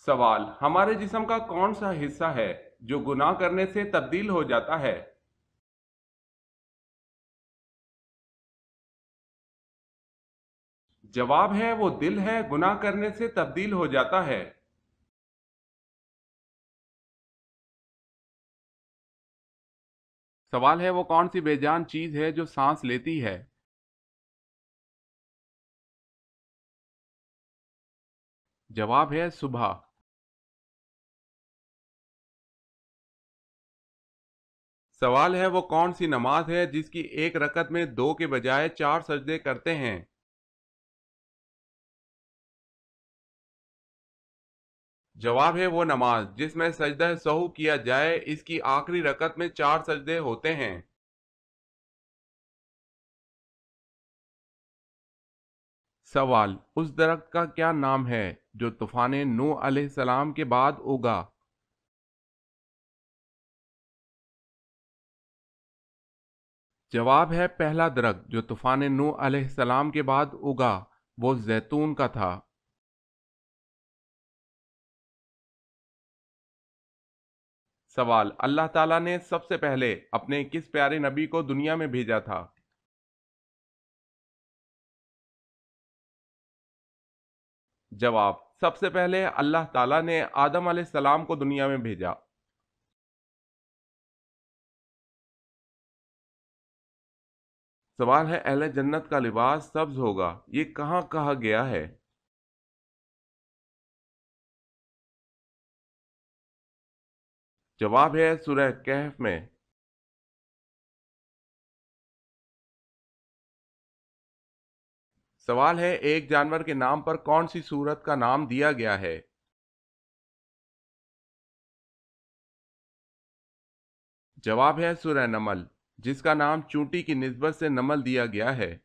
سوال: ہمارے جسم کا کون سا حصہ ہے جو گناہ کرنے سے تبدیل ہو جاتا ہے؟ جواب ہے وہ دل ہے، گناہ کرنے سے تبدیل ہو جاتا ہے۔ سوال ہے وہ کون سی بے جان چیز ہے جو سانس لیتی ہے؟ جواب ہے صبح۔ سوال ہے وہ کون سی نماز ہے جس کی ایک رکعت میں 2 کے بجائے 4 سجدے کرتے ہیں؟ جواب ہے وہ نماز جس میں سجدہ سہو کیا جائے، اس کی آخری رکعت میں 4 سجدے ہوتے ہیں۔ سوال: اس درخت کا کیا نام ہے جو طوفان نوح علیہ السلام کے بعد اگا؟ جواب ہے پہلا درخت جو طوفان نوح علیہ السلام کے بعد اگا، وہ زیتون کا تھا۔ سوال: اللہ تعالیٰ نے سب سے پہلے اپنے کس پیارے نبی کو دنیا میں بھیجا تھا؟ جواب: سب سے پہلے اللہ تعالیٰ نے آدم علیہ السلام کو دنیا میں بھیجا۔ سوال ہے اہل جنت کا لباس سبز ہوگا، یہ کہاں کہا گیا ہے؟ جواب ہے سورہ کہف میں۔ سوال ہے ایک جانور کے نام پر کون سی سورت کا نام دیا گیا ہے؟ جواب ہے سورہ نمل، جس کا نام چونٹی کی نسبت سے نمل دیا گیا ہے۔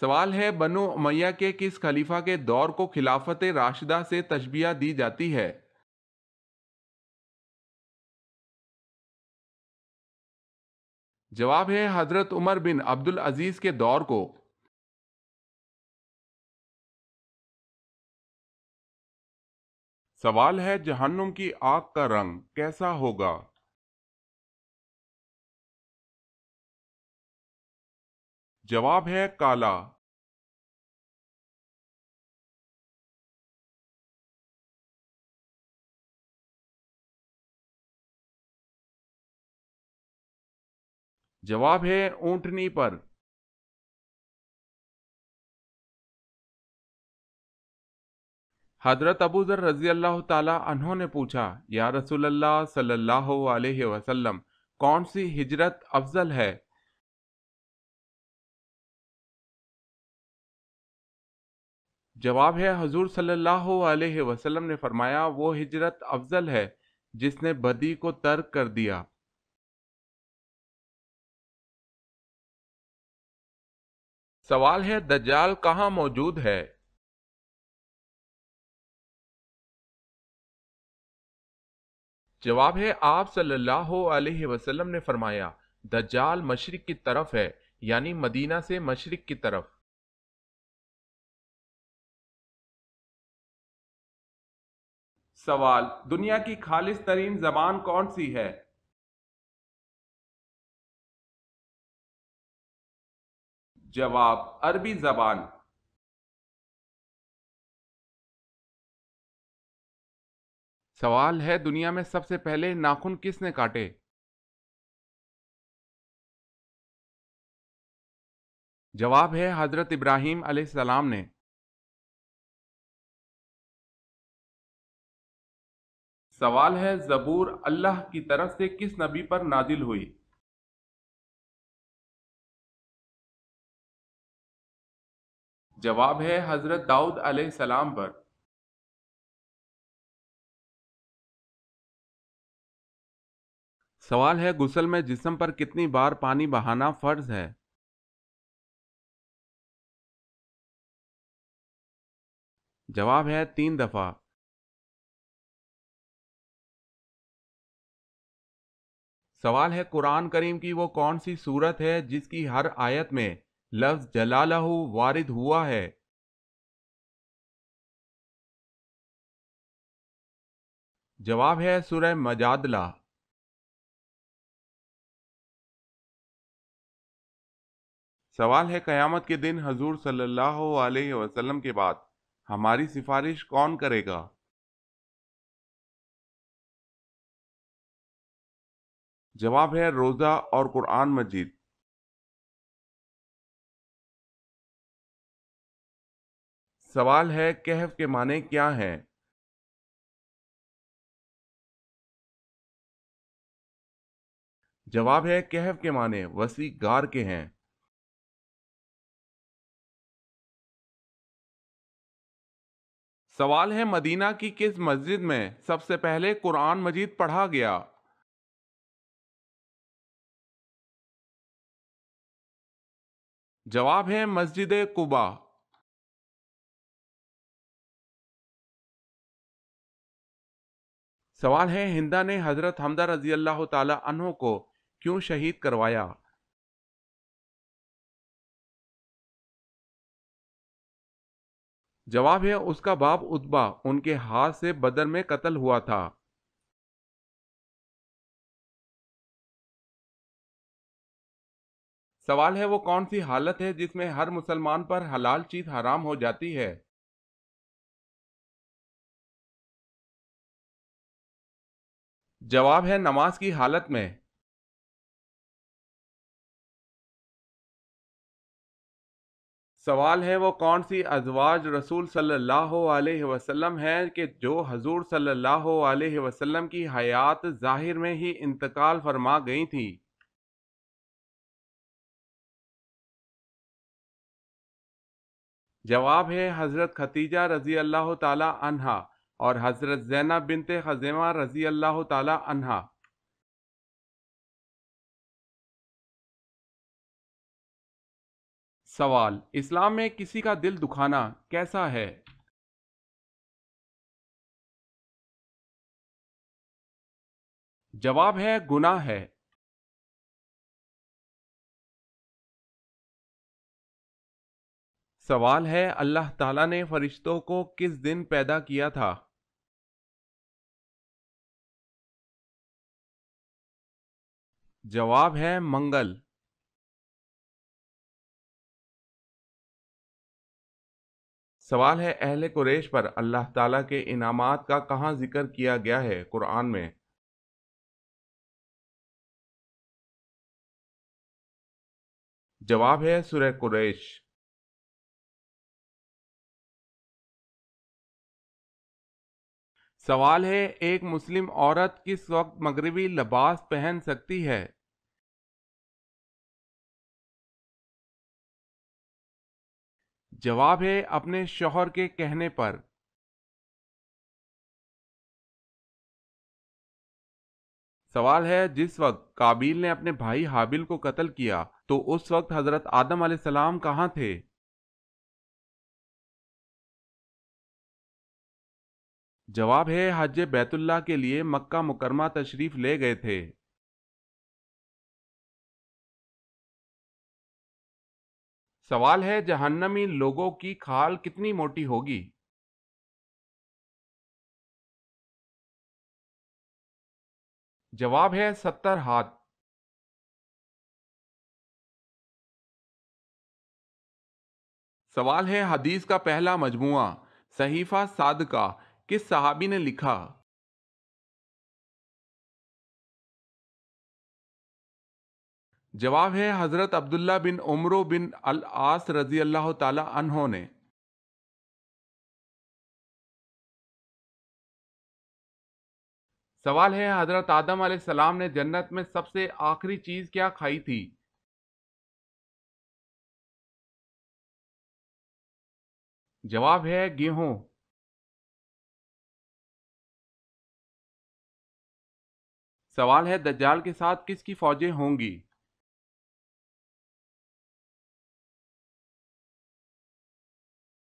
سوال ہے بنو امیہ کے کس خلیفہ کے دور کو خلافت راشدہ سے تشبیہ دی جاتی ہے؟ جواب ہے حضرت عمر بن عبد العزیز کے دور کو۔ سوال ہے جہنم کی آگ کا رنگ کیسا ہوگا؟ جواب ہے کالا۔ جواب ہے اونٹنی پر۔ حضرت ابو ذر رضی اللہ تعالی عنہ نے پوچھا، یا رسول اللہ صلی اللہ علیہ وسلم، کون سی ہجرت افضل ہے؟ جواب ہے حضور صلی اللہ علیہ وسلم نے فرمایا وہ ہجرت افضل ہے جس نے بدی کو ترک کر دیا۔ سوال ہے دجال کہاں موجود ہے؟ جواب ہے آپ صلی اللہ علیہ وسلم نے فرمایا دجال مشرق کی طرف ہے، یعنی مدینہ سے مشرق کی طرف۔ سوال: دنیا کی خالص ترین زبان کون سی ہے؟ جواب: عربی زبان۔ سوال ہے دنیا میں سب سے پہلے ناخن کس نے کاٹے؟ جواب ہے حضرت ابراہیم علیہ السلام نے۔ سوال ہے زبور اللہ کی طرف سے کس نبی پر نازل ہوئی؟ جواب ہے حضرت داؤد علیہ السلام پر۔ سوال ہے غسل میں جسم پر کتنی بار پانی بہانا فرض ہے؟ جواب ہے 3 دفعہ۔ سوال ہے قرآن کریم کی وہ کون سی سورت ہے جس کی ہر آیت میں لفظ جلالہ وارد ہوا ہے؟ جواب ہے سورہ مجادلہ۔ سوال ہے قیامت کے دن حضور صلی اللہ علیہ وسلم کے بعد ہماری سفارش کون کرے گا؟ جواب ہے روزہ اور قرآن مجید۔ سوال ہے کہف کے معنی کیا ہیں؟ جواب ہے کہف کے معنی وسیع گار کے ہیں۔ سوال ہے مدینہ کی کس مسجد میں سب سے پہلے قرآن مجید پڑھا گیا؟ جواب ہے مسجد قباء۔ سوال ہے ہندا نے حضرت حمزہ رضی اللہ تعالی عنہ کو کیوں شہید کروایا؟ جواب ہے اس کا باپ عتبہ ان کے ہاتھ سے بدر میں قتل ہوا تھا۔ سوال ہے وہ کون سی حالت ہے جس میں ہر مسلمان پر حلال چیز حرام ہو جاتی ہے؟ جواب ہے نماز کی حالت میں۔ سوال ہے وہ کون سی ازواج رسول صلی اللہ علیہ وسلم ہے کہ جو حضور صلی اللہ علیہ وسلم کی حیات ظاہر میں ہی انتقال فرما گئی تھی؟ جواب ہے حضرت خدیجہ رضی اللہ تعالی عنہا اور حضرت زینب بنت خزیمہ رضی اللہ تعالی عنہا۔ سوال اسلام میں کسی کا دل دکھانا کیسا ہے؟ جواب ہے گناہ ہے۔ سوال ہے اللہ تعالیٰ نے فرشتوں کو کس دن پیدا کیا تھا؟ جواب ہے منگل۔ سوال ہے اہل قریش پر اللہ تعالیٰ کے انعامات کا کہاں ذکر کیا گیا ہے قرآن میں؟ جواب ہے سورہ قریش۔ سوال ہے ایک مسلم عورت کس وقت مغربی لباس پہن سکتی ہے؟ جواب ہے اپنے شوہر کے کہنے پر۔ سوال ہے جس وقت قابیل نے اپنے بھائی حابیل کو قتل کیا تو اس وقت حضرت آدم علیہ السلام کہاں تھے؟ جواب ہے حج بیت اللہ کے لیے مکہ مکرمہ تشریف لے گئے تھے۔ سوال ہے جہنمی لوگوں کی کھال کتنی موٹی ہوگی؟ جواب ہے 70 ہاتھ۔ سوال ہے حدیث کا پہلا مجموعہ صحیفہ صادقہ کس صحابی نے لکھا؟ جواب ہے حضرت عبداللہ بن عمرو بن العاص رضی اللہ تعالی عنہ نے۔ سوال ہے حضرت آدم علیہ السلام نے جنت میں سب سے آخری چیز کیا کھائی تھی؟ جواب ہے گیہوں۔ سوال ہے دجال کے ساتھ کس کی فوجیں ہوں گی؟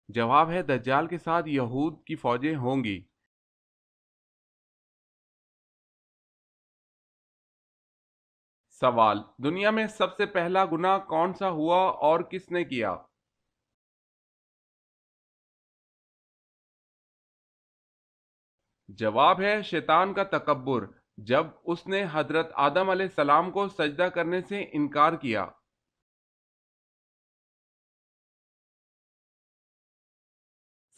جواب ہے دجال کے ساتھ یہود کی فوجیں ہوں گی۔ سوال: دنیا میں سب سے پہلا گناہ کون سا ہوا اور کس نے کیا؟ جواب ہے شیطان کا تکبر، جب اس نے حضرت آدم علیہ السلام کو سجدہ کرنے سے انکار کیا۔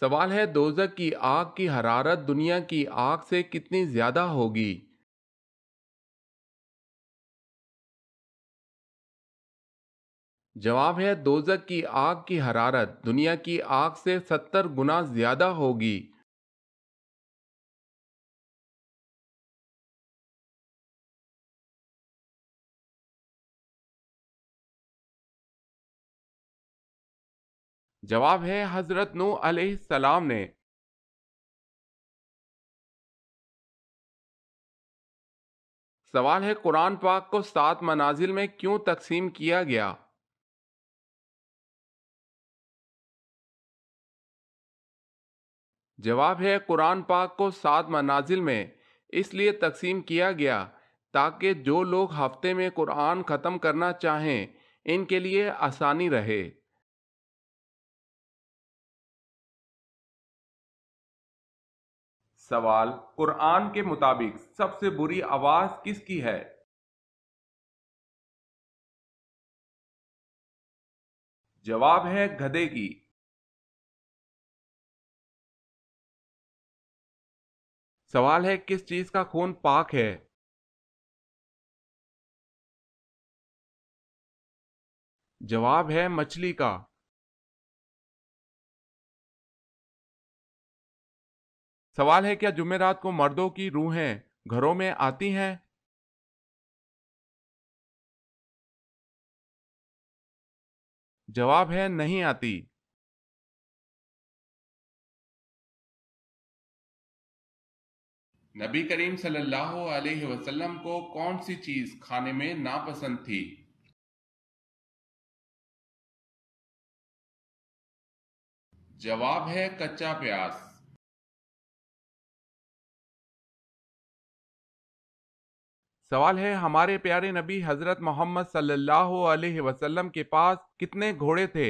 سوال ہے دوزخ کی آگ کی حرارت دنیا کی آگ سے کتنی زیادہ ہوگی؟ جواب ہے دوزخ کی آگ کی حرارت دنیا کی آگ سے 70 گنا زیادہ ہوگی۔ جواب ہے حضرت نوح علیہ السلام نے۔ سوال ہے قرآن پاک کو 7 منازل میں کیوں تقسیم کیا گیا؟ جواب ہے قرآن پاک کو 7 منازل میں اس لیے تقسیم کیا گیا تاکہ جو لوگ ہفتے میں قرآن ختم کرنا چاہیں ان کے لیے آسانی رہے۔ سوال: قرآن کے مطابق سب سے بری آواز کس کی ہے؟ جواب ہے گدھے کی۔ سوال ہے کس چیز کا خون پاک ہے؟ جواب ہے مچھلی کا۔ سوال ہے کیا جمعرات کو مردوں کی روحیں گھروں میں آتی ہیں؟ جواب ہے نہیں آتی۔ نبی کریم صلی اللہ علیہ وسلم کو کون سی چیز کھانے میں ناپسند تھی؟ جواب ہے کچا پیاز۔ سوال ہے ہمارے پیارے نبی حضرت محمد صلی اللہ علیہ وسلم کے پاس کتنے گھوڑے تھے؟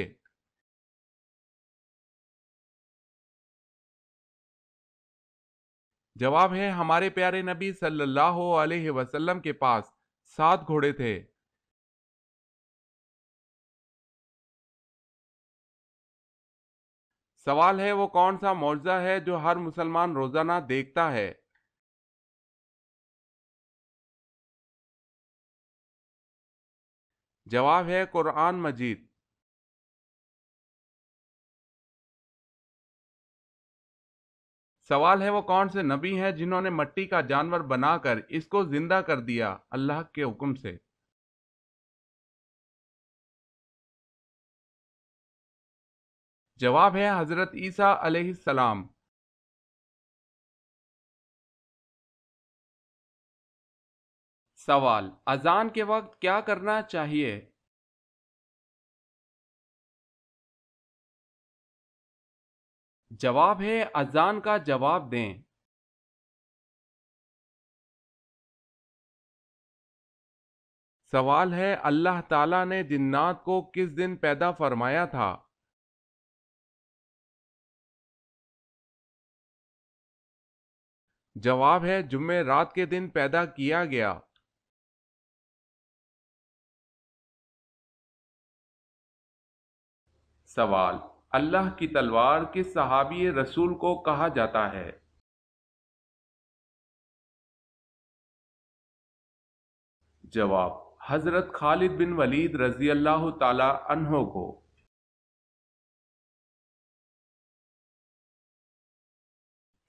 جواب ہے ہمارے پیارے نبی صلی اللہ علیہ وسلم کے پاس 7 گھوڑے تھے۔ سوال ہے وہ کون سا معجزہ ہے جو ہر مسلمان روزانہ دیکھتا ہے؟ جواب ہے قرآن مجید۔ سوال ہے وہ کون سے نبی ہیں جنہوں نے مٹی کا جانور بنا کر اس کو زندہ کر دیا اللہ کے حکم سے؟ جواب ہے حضرت عیسیٰ علیہ السلام۔ سوال: اذان کے وقت کیا کرنا چاہیے؟ جواب ہے اذان کا جواب دیں۔ سوال ہے اللہ تعالیٰ نے جنات کو کس دن پیدا فرمایا تھا؟ جواب ہے جمعہ رات کے دن پیدا کیا گیا۔ سوال: اللہ کی تلوار کس صحابی رسول کو کہا جاتا ہے؟ جواب: حضرت خالد بن ولید رضی اللہ تعالی عنہ کو۔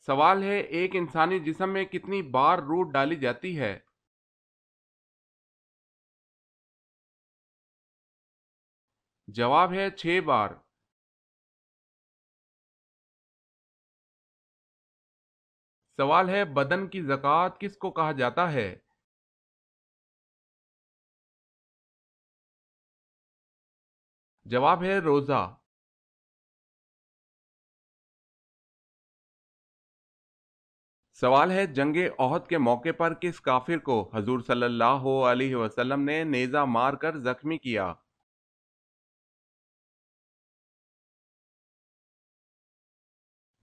سوال ہے ایک انسانی جسم میں کتنی بار روح ڈالی جاتی ہے؟ جواب ہے 6 بار۔ سوال ہے بدن کی زکوٰۃ کس کو کہا جاتا ہے؟ جواب ہے روزہ۔ سوال ہے، جنگ احد کے موقع پر کس کافر کو حضور صلی اللہ علیہ وسلم نے نیزہ مار کر زخمی کیا؟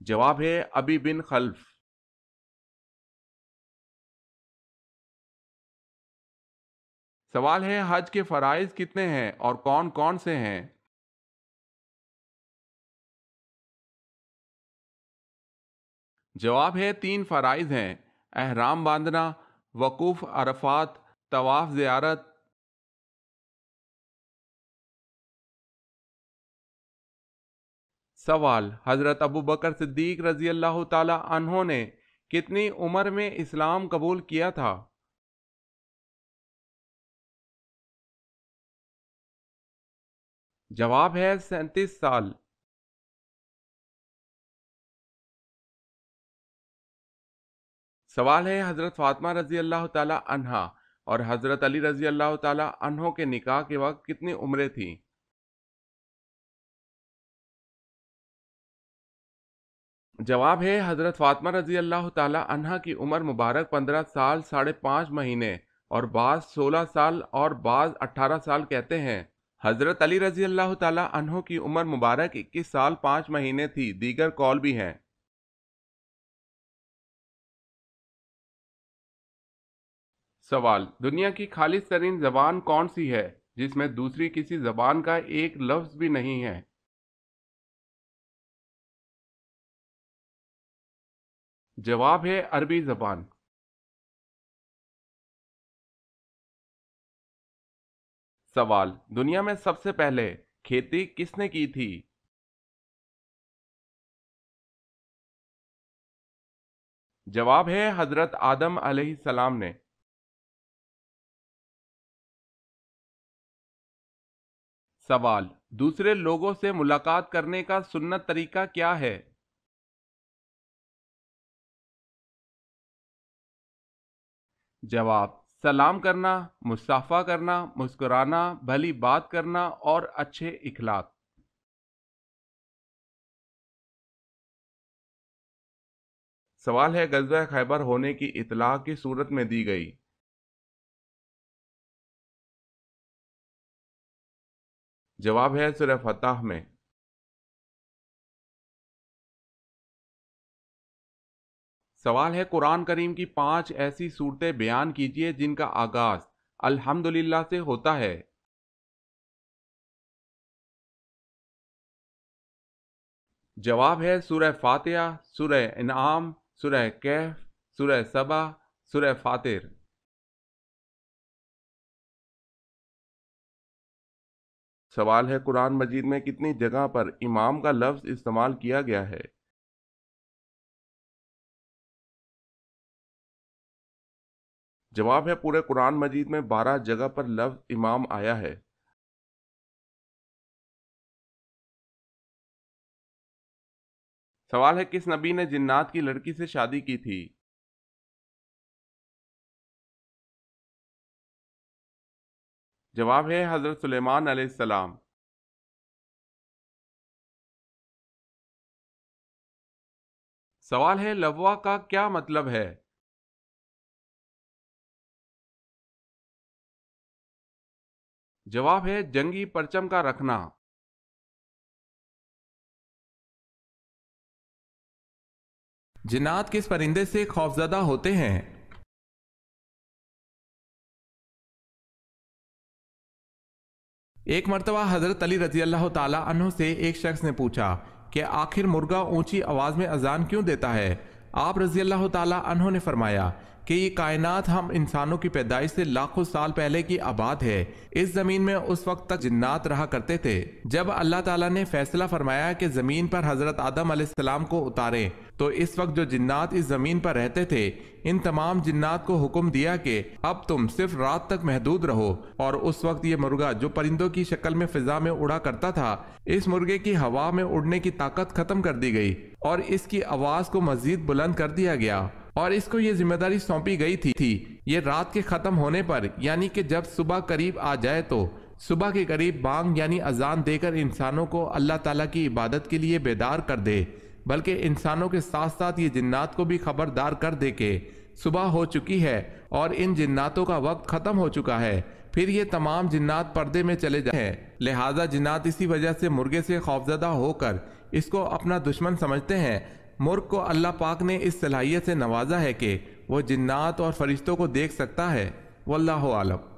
جواب ہے ابی بن خلف۔ سوال ہے، حج کے فرائض کتنے ہیں اور کون کون سے ہیں؟ جواب ہے 3 فرائض ہیں: احرام باندھنا، وقوف عرفات، طواف زیارت۔ سوال، حضرت ابوبکر صدیق رضی اللہ تعالی عنہ نے کتنی عمر میں اسلام قبول کیا تھا؟ جواب ہے 37 سال۔ سوال ہے، حضرت فاطمہ رضی اللہ تعالی عنہا اور حضرت علی رضی اللہ تعالی عنہ کے نکاح کے وقت کتنی عمریں تھیں؟ جواب ہے، حضرت فاطمہ رضی اللہ تعالی عنہا کی عمر مبارک 15 سال 5.5 مہینے اور بعض 16 سال اور بعض 18 سال کہتے ہیں۔ حضرت علی رضی اللہ تعالی عنہ کی عمر مبارک 21 سال 5 مہینے تھی، دیگر قول بھی ہیں۔ سوال، دنیا کی خالص ترین زبان کون سی ہے جس میں دوسری کسی زبان کا ایک لفظ بھی نہیں ہے؟ جواب ہے عربی زبان۔ سوال، دنیا میں سب سے پہلے کھیتی کس نے کی تھی؟ جواب ہے حضرت آدم علیہ السلام نے۔ سوال، دوسرے لوگوں سے ملاقات کرنے کا سنت طریقہ کیا ہے؟ جواب، سلام کرنا، مصافحہ کرنا، مسکرانا، بھلی بات کرنا اور اچھے اخلاق۔ سوال ہے، غزوہ خیبر ہونے کی اطلاع کس صورت میں دی گئی؟ جواب ہے سورہ فتح میں۔ سوال ہے، قرآن کریم کی 5 ایسی صورتیں بیان کیجئے جن کا آغاز الحمدللہ سے ہوتا ہے۔ جواب ہے سورہ فاتحہ، سورہ انعام، سورہ کہف، سورہ سبا، سورہ فاطر۔ سوال ہے، قرآن مجید میں کتنی جگہ پر امام کا لفظ استعمال کیا گیا ہے؟ جواب ہے پورے قرآن مجید میں 12 جگہ پر لفظ امام آیا ہے۔ سوال ہے، کس نبی نے جنات کی لڑکی سے شادی کی تھی؟ جواب ہے حضرت سلیمان علیہ السلام۔ سوال ہے، لوا کا کیا مطلب ہے؟ جواب ہے جنگی پرچم کا رکھنا۔ جنات کس پرندے سے خوفزدہ ہوتے ہیں؟ ایک مرتبہ حضرت علی رضی اللہ تعالی عنہ سے ایک شخص نے پوچھا کہ آخر مرغا اونچی آواز میں اذان کیوں دیتا ہے؟ آپ رضی اللہ تعالی عنہ نے فرمایا کہ یہ کائنات ہم انسانوں کی پیدائش سے لاکھوں سال پہلے کی آباد ہے۔ اس زمین میں اس وقت تک جنات رہا کرتے تھے۔ جب اللہ تعالیٰ نے فیصلہ فرمایا کہ زمین پر حضرت آدم علیہ السلام کو اتاریں تو اس وقت جو جنات اس زمین پر رہتے تھے ان تمام جنات کو حکم دیا کہ اب تم صرف رات تک محدود رہو، اور اس وقت یہ مرغا جو پرندوں کی شکل میں فضا میں اڑا کرتا تھا، اس مرغے کی ہوا میں اڑنے کی طاقت ختم کر دی گئی اور اس کی آواز کو مزید بلند کر دیا گیا، اور اس کو یہ ذمہ داری سونپی گئی تھی یہ رات کے ختم ہونے پر یعنی کہ جب صبح قریب آ جائے تو صبح کے قریب بانگ یعنی اذان دے کر انسانوں کو اللہ تعالیٰ کی عبادت کے لیے بیدار کر دے۔ بلکہ انسانوں کے ساتھ ساتھ یہ جنات کو بھی خبردار کر دے کہ صبح ہو چکی ہے اور ان جناتوں کا وقت ختم ہو چکا ہے۔ پھر یہ تمام جنات پردے میں چلے جاتے ہیں۔ لہٰذا جنات اسی وجہ سے مرغے سے خوفزدہ ہو کر اس کو اپنا دشمن سمجھتے ہیں۔ مرغ کو اللہ پاک نے اس صلاحیت سے نوازا ہے کہ وہ جنات اور فرشتوں کو دیکھ سکتا ہے۔ واللہ عالم۔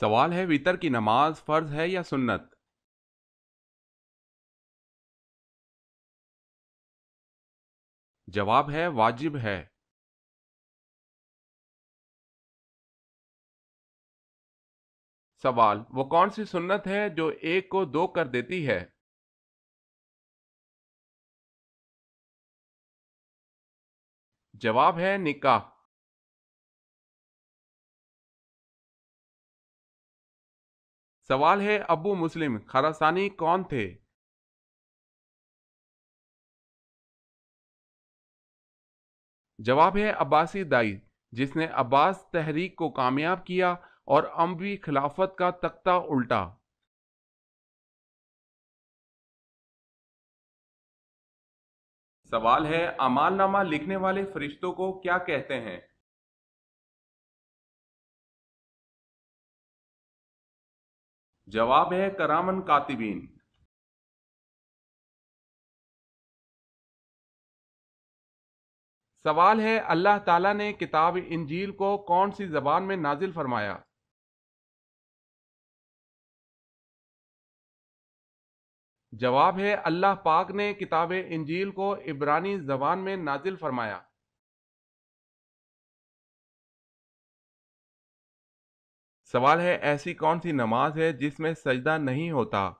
سوال ہے، وتر کی نماز فرض ہے یا سنت؟ جواب ہے واجب ہے۔ سوال، وہ کون سی سنت ہے جو ایک کو دو کر دیتی ہے؟ جواب ہے نکاح۔ سوال ہے، ابو مسلم خراسانی کون تھے؟ جواب ہے عباسی دائی، جس نے عباس تحریک کو کامیاب کیا اور اموی خلافت کا تختہ الٹا۔ سوال ہے، اعمال نامہ لکھنے والے فرشتوں کو کیا کہتے ہیں؟ جواب ہے کرامن کاتبین۔ سوال ہے، اللہ تعالیٰ نے کتاب انجیل کو کون سی زبان میں نازل فرمایا؟ جواب ہے اللہ پاک نے کتاب انجیل کو عبرانی زبان میں نازل فرمایا۔ سوال ہے، ایسی کون سی نماز ہے جس میں سجدہ نہیں ہوتا؟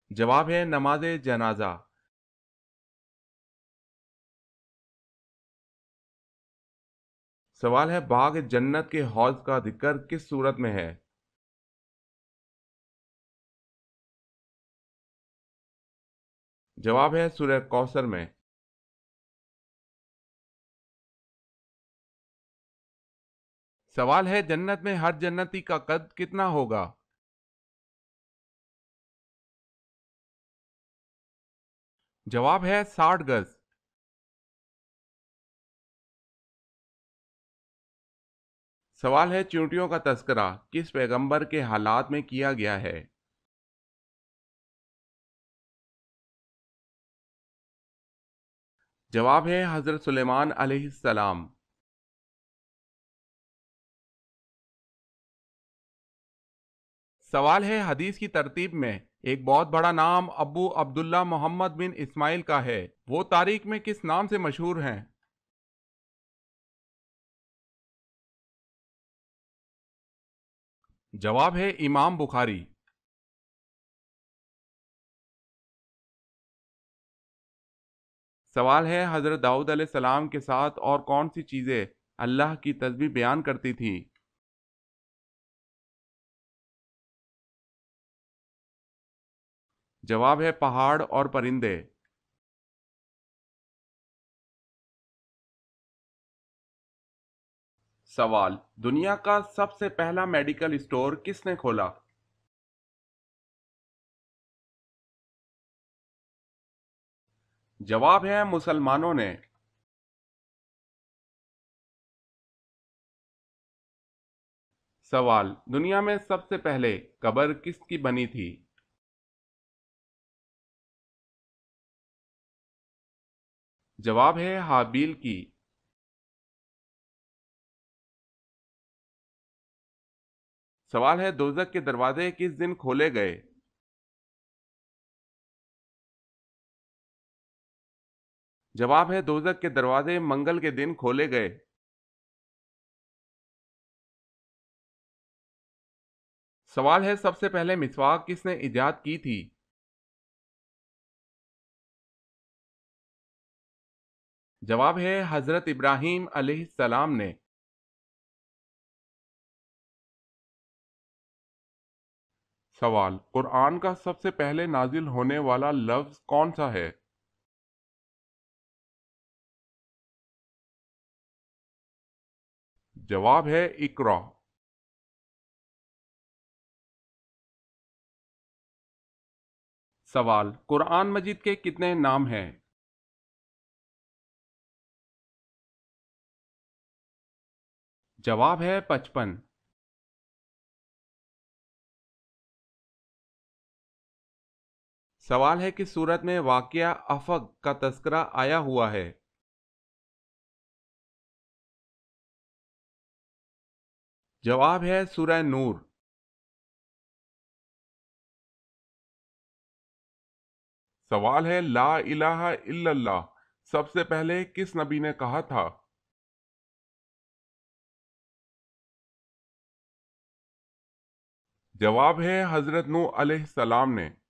جواب ہے نماز جنازہ۔ سوال ہے، باغ جنت کے حوض کا ذکر کس صورت میں ہے؟ جواب ہے سورہ کوثر میں۔ سوال ہے، جنت میں ہر جنتی کا قد کتنا ہوگا؟ جواب ہے 60 گز۔ سوال ہے، چیونٹیوں کا تذکرہ کس پیغمبر کے حالات میں کیا گیا ہے؟ جواب ہے حضرت سلیمان علیہ السلام۔ سوال ہے، حدیث کی ترتیب میں ایک بہت بڑا نام ابو عبداللہ محمد بن اسماعیل کا ہے، وہ تاریخ میں کس نام سے مشہور ہیں؟ جواب ہے امام بخاری۔ سوال ہے، حضرت داؤد علیہ السلام کے ساتھ اور کون سی چیزیں اللہ کی تسبیح بیان کرتی تھی؟ جواب ہے پہاڑ اور پرندے۔ سوال، دنیا کا سب سے پہلا میڈیکل اسٹور کس نے کھولا؟ جواب ہے مسلمانوں نے۔ سوال، دنیا میں سب سے پہلے قبر کس کی بنی تھی؟ جواب ہے ہابیل کی۔ سوال ہے، دوزخ کے دروازے کس دن کھولے گئے؟ جواب ہے دوزخ کے دروازے منگل کے دن کھولے گئے۔ سوال ہے، سب سے پہلے مسواک کس نے ایجاد کی تھی؟ جواب ہے حضرت ابراہیم علیہ السلام نے۔ سوال، قرآن کا سب سے پہلے نازل ہونے والا لفظ کون سا ہے؟ جواب ہے اقرا۔ سوال، قرآن مجید کے کتنے نام ہیں؟ جواب ہے 55۔ سوال ہے کہ سورت میں واقعہ افق کا تذکرہ آیا ہوا ہے؟ جواب ہے سورہ نور۔ سوال ہے لا الہ الا اللہ سب سے پہلے کس نبی نے کہا تھا؟ جواب ہے حضرت نوح علیہ السلام نے۔